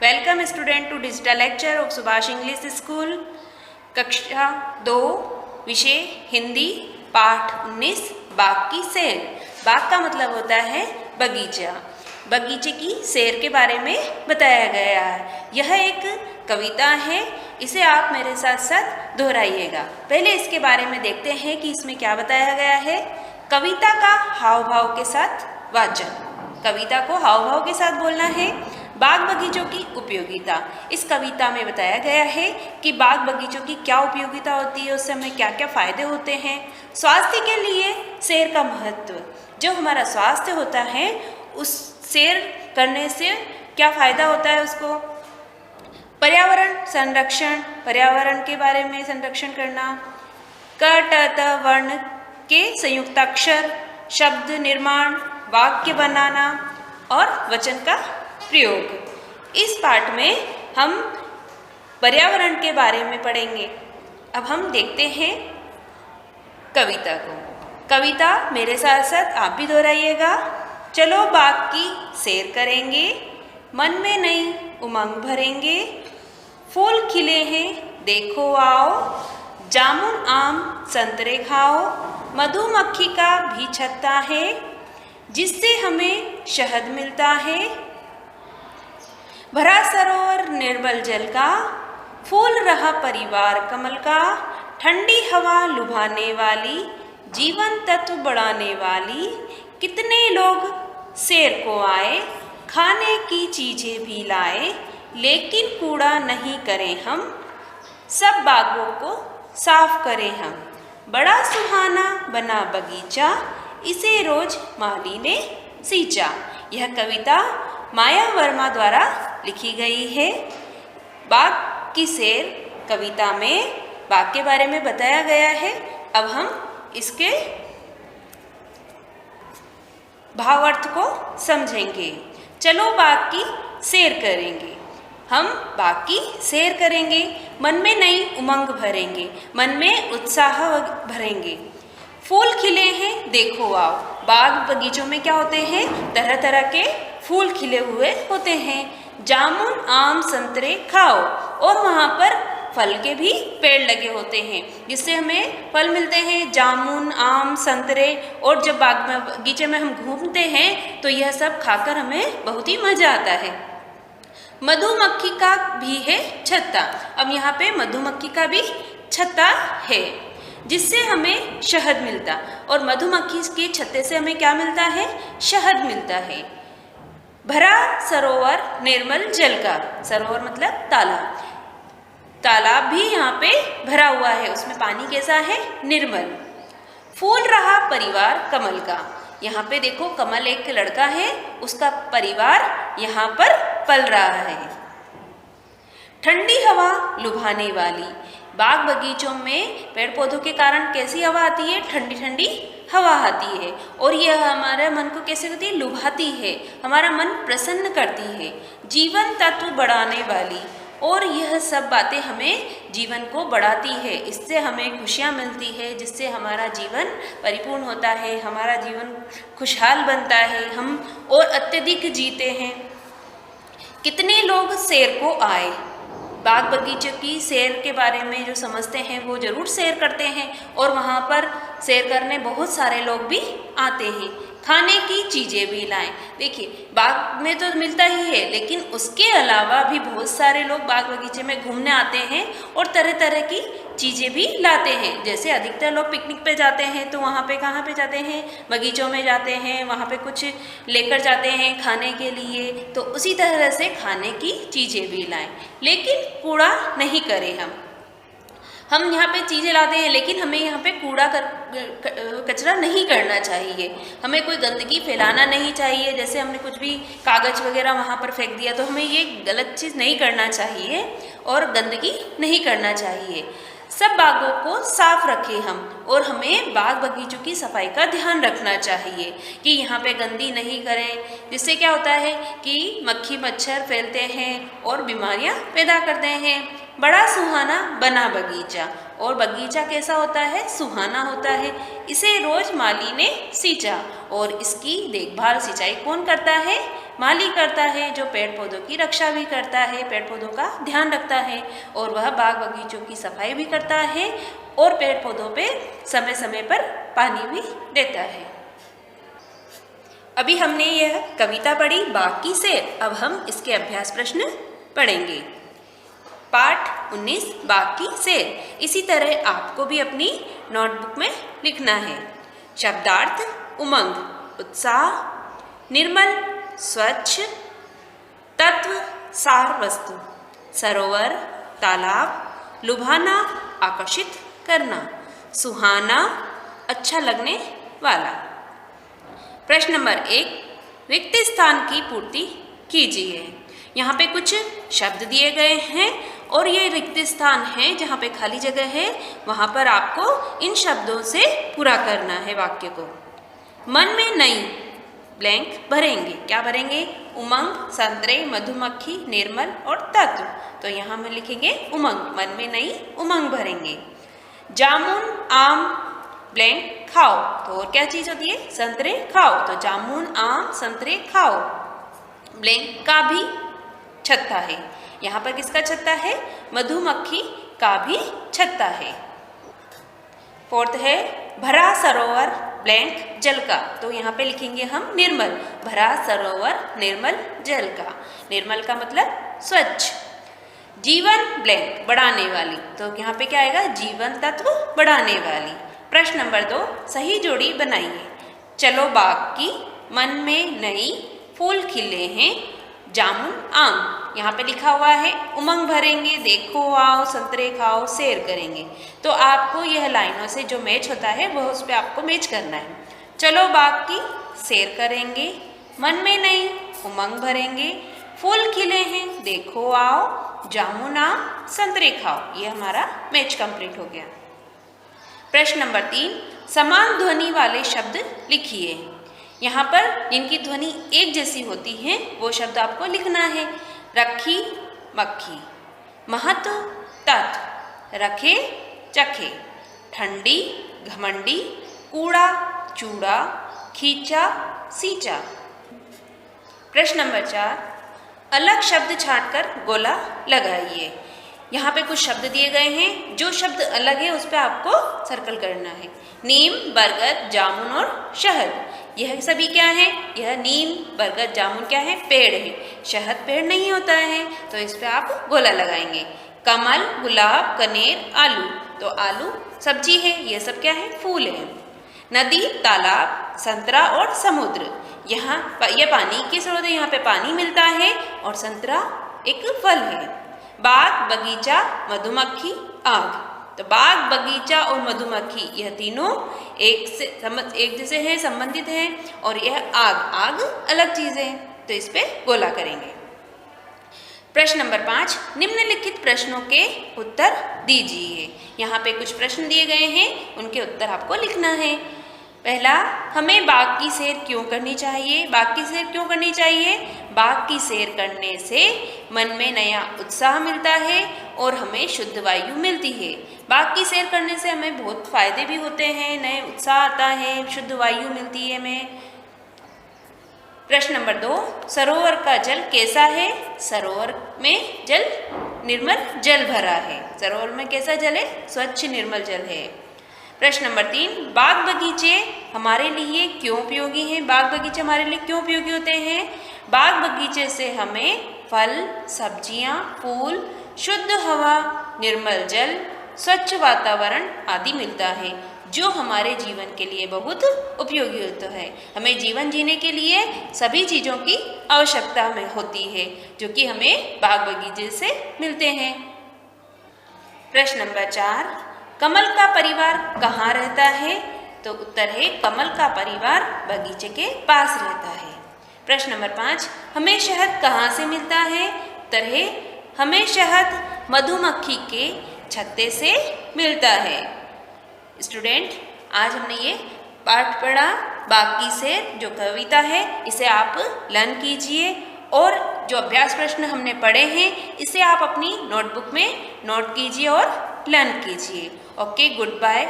Welcome student to digital lecture of Subhash English school. कक्षा 2 विषय हिंदी पाठ 19 बाग की सैर। बाग का मतलब होता है बगीचा। बगीचे की सैर के बारे में बताया गया है। यह एक कविता है, इसे आप मेरे साथ साथ दोहराइएगा। पहले इसके बारे में देखते हैं कि इसमें क्या बताया गया है। कविता का हाव भाव के साथ वाचन। कविता को हाव भाव के साथ बोलना है। बाग बगीचों की उपयोगिता। इस कविता में बताया गया है कि बाग बगीचों की क्या उपयोगिता होती है, उससे हमें क्या क्या फायदे होते हैं। स्वास्थ्य के लिए सैर का महत्व। जो हमारा स्वास्थ्य होता है उस सैर करने से क्या फायदा होता है उसको। पर्यावरण संरक्षण, पर्यावरण के बारे में संरक्षण करना। क ट त वर्ण के संयुक्ताक्षर, शब्द निर्माण, वाक्य बनाना और वचन का प्रयोग। इस पाठ में हम पर्यावरण के बारे में पढ़ेंगे। अब हम देखते हैं कविता को। कविता मेरे साथ साथ आप भी दोहराइएगा। चलो बाग की सैर करेंगे, मन में नई उमंग भरेंगे। फूल खिले हैं देखो आओ, जामुन आम संतरे खाओ। मधुमक्खी का भी छत्ता है, जिससे हमें शहद मिलता है। भरा सरोवर निर्मल जल का, फूल रहा परिवार कमल का। ठंडी हवा लुभाने वाली, जीवन तत्व बढ़ाने वाली। कितने लोग सैर को आए, खाने की चीजें भी लाए। लेकिन कूड़ा नहीं करें हम, सब बागों को साफ करें हम। बड़ा सुहाना बना बगीचा, इसे रोज माली ने सींचा। यह कविता माया वर्मा द्वारा लिखी गई है। बाग की सैर कविता में बाग के बारे में बताया गया है। अब हम इसके भावार्थ को समझेंगे। चलो बाग की सैर करेंगे। हम बाग की सैर करेंगे, मन में नई उमंग भरेंगे, मन में उत्साह भरेंगे। फूल खिले हैं देखो आओ। बाग बगीचों में क्या होते हैं, तरह तरह के फूल खिले हुए होते हैं। जामुन आम संतरे खाओ, और वहाँ पर फल के भी पेड़ लगे होते हैं, जिससे हमें फल मिलते हैं। जामुन आम संतरे। और जब बाग में बगीचे में हम घूमते हैं तो यह सब खाकर हमें बहुत ही मजा आता है। मधुमक्खी का भी है छत्ता। अब यहाँ पे मधुमक्खी का भी छत्ता है, जिससे हमें शहद मिलता। और मधुमक्खी के छत्ते से हमें क्या मिलता है, शहद मिलता है। भरा सरोवर निर्मल जल का। सरोवर मतलब तालाब। तालाब भी यहाँ पे भरा हुआ है, उसमें पानी कैसा है, निर्मल। फूल रहा परिवार कमल का। यहाँ पे देखो कमल एक लड़का है, उसका परिवार यहाँ पर पल रहा है। ठंडी हवा लुभाने वाली। बाग बगीचों में पेड़ पौधों के कारण कैसी हवा आती है, ठंडी ठंडी हवा आती है। और यह हमारे मन को कैसे करती है, लुभाती है, हमारा मन प्रसन्न करती है। जीवन तत्व बढ़ाने वाली। और यह सब बातें हमें जीवन को बढ़ाती है, इससे हमें खुशियाँ मिलती है, जिससे हमारा जीवन परिपूर्ण होता है, हमारा जीवन खुशहाल बनता है, हम और अत्यधिक जीते हैं। कितने लोग सैर को आए। बाग बगीचे की सैर के बारे में जो समझते हैं वो ज़रूर सैर करते हैं, और वहाँ पर सैर करने बहुत सारे लोग भी आते हैं। खाने की चीज़ें भी लाएं। देखिए बाग में तो मिलता ही है, लेकिन उसके अलावा भी बहुत सारे लोग बाग बगीचे में घूमने आते हैं और तरह तरह की चीज़ें भी लाते हैं। जैसे अधिकतर लोग पिकनिक पे जाते हैं तो वहाँ पे कहाँ पे जाते हैं, बगीचों में जाते हैं, वहाँ पे कुछ लेकर जाते हैं खाने के लिए। तो उसी तरह से खाने की चीज़ें भी लाएं, लेकिन कूड़ा नहीं करें हम यहाँ पे चीज़ें लाते हैं, लेकिन हमें यहाँ पे कूड़ा कचरा नहीं करना चाहिए। हमें कोई गंदगी फैलाना नहीं चाहिए। जैसे हमने कुछ भी कागज़ वगैरह वहाँ पर फेंक दिया, तो हमें ये गलत चीज़ नहीं करना चाहिए और गंदगी नहीं करना चाहिए। सब बागों को साफ रखें हम, और हमें बाग बगीचों की सफाई का ध्यान रखना चाहिए कि यहाँ पे गंदी नहीं करें, जिससे क्या होता है कि मक्खी मच्छर फैलते हैं और बीमारियाँ पैदा करते हैं। बड़ा सुहाना बना बगीचा। और बगीचा कैसा होता है, सुहाना होता है। इसे रोज माली ने सींचा, और इसकी देखभाल सिंचाई कौन करता है, माली करता है जो पेड़ पौधों की रक्षा भी करता है, पेड़ पौधों का ध्यान रखता है, और वह बाग बगीचों की सफाई भी करता है और पेड़ पौधों पे समय समय पर पानी भी देता है। अभी हमने यह कविता पढ़ी बाग की सेर। अब हम इसके अभ्यास प्रश्न पढ़ेंगे। पाठ 19 बाग की सेर। इसी तरह आपको भी अपनी नोटबुक में लिखना है। शब्दार्थ: उमंग, उत्साह, निर्मल, स्वच्छ, तत्व, सार वस्तु, सरोवर, तालाब, लुभाना, आकर्षित करना, सुहाना, अच्छा लगने वाला। प्रश्न नंबर 1, रिक्त स्थान की पूर्ति कीजिए। यहाँ पे कुछ शब्द दिए गए हैं और ये रिक्त स्थान है जहाँ पे खाली जगह है, वहाँ पर आपको इन शब्दों से पूरा करना है वाक्य को। मन में नई ब्लैंक भरेंगे। क्या भरेंगे? उमंग, संतरे, मधुमक्खी, निर्मल और तत्व। तो यहाँ में लिखेंगे उमंग, मन में नई उमंग भरेंगे। जामुन, आम, ब्लैंक खाओ। तो और क्या चीज़ होती है? संतरे खाओ। तो जामुन, आम, संतरे खाओ। ब्लैंक का भी छत्ता है। यहाँ पर किसका छत्ता है? मधुमक्खी का भी छत्ता है। फोर्थ है भरा सरोवर, ब्लैंक जल का। तो यहाँ पे लिखेंगे हम निर्मल। भरा सरोवर, निर्मल जल का। निर्मल का मतलब स्वच्छ। जीवन, ब्लैंक बढ़ाने वाली। तो यहाँ पे क्या आएगा? जीवन तत्व बढ़ाने वाली। प्रश्न नंबर 2, सही जोड़ी बनाइए। चलो बाग की, मन में नई फूल खिले हैं, जामुन, आम। यहाँ पे लिखा हुआ है उमंग भरेंगे, देखो आओ, संतरे खाओ, सैर करेंगे। तो आपको यह लाइनों से जो मैच होता है वह उस पर आपको मैच करना है। चलो बाग की सैर करेंगे, मन में नई उमंग भरेंगे, फूल खिले हैं, देखो आओ, जामुन, आम, संतरे खाओ। ये हमारा मैच कंप्लीट हो गया। प्रश्न नंबर 3, समान ध्वनि वाले शब्द लिखिए। यहाँ पर जिनकी ध्वनि एक जैसी होती है वो शब्द आपको लिखना है। रखी, मक्खी। महत्व, तत्व। रखे, चखे। ठंडी, घमंडी। कूड़ा, चूड़ा। खींचा, सींचा। प्रश्न नंबर 4, अलग शब्द छांटकर गोला लगाइए। यहाँ पे कुछ शब्द दिए गए हैं, जो शब्द अलग है उस पर आपको सर्कल करना है। नीम, बरगद, जामुन और शहद। यह सभी क्या है? यह नीम, बरगद, जामुन क्या है? पेड़ है। शहद पेड़ नहीं होता है, तो इस पर आप गोला लगाएंगे। कमल, गुलाब, कनेर, आलू। तो आलू सब्जी है, यह सब क्या है? फूल है। नदी, तालाब, संतरा और समुद्र। यहाँ यह पानी के स्रोत है, यहाँ पे पानी मिलता है, और संतरा एक फल है। बाग, बगीचा, मधुमक्खी, आग। तो बाग, बगीचा और मधुमक्खी यह तीनों एक जैसे हैं, संबंधित हैं, और यह आग अलग चीज़ है। तो इस पे गोला करेंगे। प्रश्न नंबर 5, निम्नलिखित प्रश्नों के उत्तर दीजिए। यहाँ पे कुछ प्रश्न दिए गए हैं, उनके उत्तर आपको लिखना है। पहला, हमें बाग की सैर क्यों करनी चाहिए? बाग की सैर क्यों करनी चाहिए? बाग की सैर करने से मन में नया उत्साह मिलता है और हमें शुद्ध वायु मिलती है। बाग की सैर करने से हमें बहुत फायदे भी होते हैं, नए उत्साह आता है, शुद्ध वायु मिलती है हमें। प्रश्न नंबर 2, सरोवर का जल कैसा है? सरोवर में जल निर्मल जल भरा है। सरोवर में कैसा जल है? स्वच्छ निर्मल जल है। प्रश्न नंबर 3, बाग बगीचे हमारे लिए क्यों उपयोगी हैं? बाग बगीचे हमारे लिए क्यों उपयोगी होते हैं? बाग बगीचे से हमें फल, सब्जियां, फूल, शुद्ध हवा, निर्मल जल, स्वच्छ वातावरण आदि मिलता है, जो हमारे जीवन के लिए बहुत उपयोगी होता है। हमें जीवन जीने के लिए सभी चीज़ों की आवश्यकता में होती है, जो कि हमें बाग बगीचे से मिलते हैं। प्रश्न नंबर 4, कमल का परिवार कहाँ रहता है? तो उत्तर है कमल का परिवार बगीचे के पास रहता है। प्रश्न नंबर 5, हमें शहद कहाँ से मिलता है? उत्तर है हमें शहद मधुमक्खी के छत्ते से मिलता है। स्टूडेंट, आज हमने ये पाठ पढ़ा बाग की सैर, जो कविता है, इसे आप लर्न कीजिए, और जो अभ्यास प्रश्न हमने पढ़े हैं इसे आप अपनी नोटबुक में नोट कीजिए और लर्न कीजिए। Okay, good bye.